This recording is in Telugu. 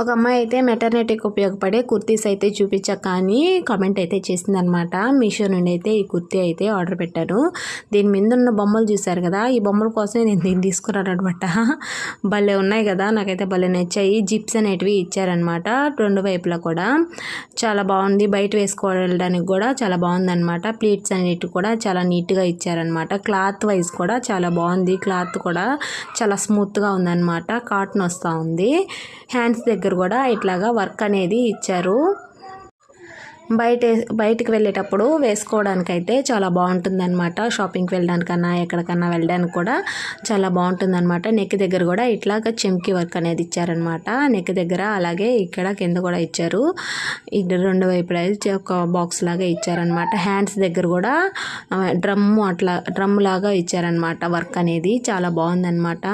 ఒక అమ్మాయి అయితే మెటర్నిటీకి ఉపయోగపడే కుర్తీస్ అయితే చూపించాక కానీ కామెంట్ అయితే చేసిందనమాట. మీషో నుండి అయితే ఈ కుర్తీ అయితే ఆర్డర్ పెట్టాను. దీని మీద ఉన్న బొమ్మలు చూశారు కదా, ఈ బొమ్మల కోసమే నేను దీన్ని తీసుకున్నాను అనమాట. భలే ఉన్నాయి కదా, నాకైతే భలే నచ్చాయి. జిప్స్ అనేటివి ఇచ్చారనమాట రెండు వైపులా కూడా. చాలా బాగుంది, బయట వేసుకోవడానికి కూడా చాలా బాగుందనమాట. ప్లీట్స్ అనేటివి కూడా చాలా నీట్గా ఇచ్చారనమాట. క్లాత్ వైజ్ కూడా చాలా బాగుంది, క్లాత్ కూడా చాలా స్మూత్గా ఉందన్నమాట. కాటన్ వస్తూ ఉంది. హ్యాండ్స్ దగ్గర కూడా ఇట్లాగా వర్క్ అనేది ఇచ్చారు. బయటికి వెళ్ళేటప్పుడు వేసుకోవడానికైతే చాలా బాగుంటుందన్నమాట. షాపింగ్కి వెళ్ళడానికన్నా ఎక్కడికన్నా వెళ్ళడానికి కూడా చాలా బాగుంటుందన్నమాట. నెక్ దగ్గర కూడా ఇట్లాగా చెమ్కి వర్క్ అనేది ఇచ్చారనమాట. నెక్ దగ్గర అలాగే ఇక్కడ కింద కూడా ఇచ్చారు. ఇది రెండు వైపులా ఒక బాక్స్ లాగా ఇచ్చారనమాట. హ్యాండ్స్ దగ్గర కూడా డ్రమ్ లాగా ఇచ్చారనమాట. వర్క్ అనేది చాలా బాగుందన్నమాట.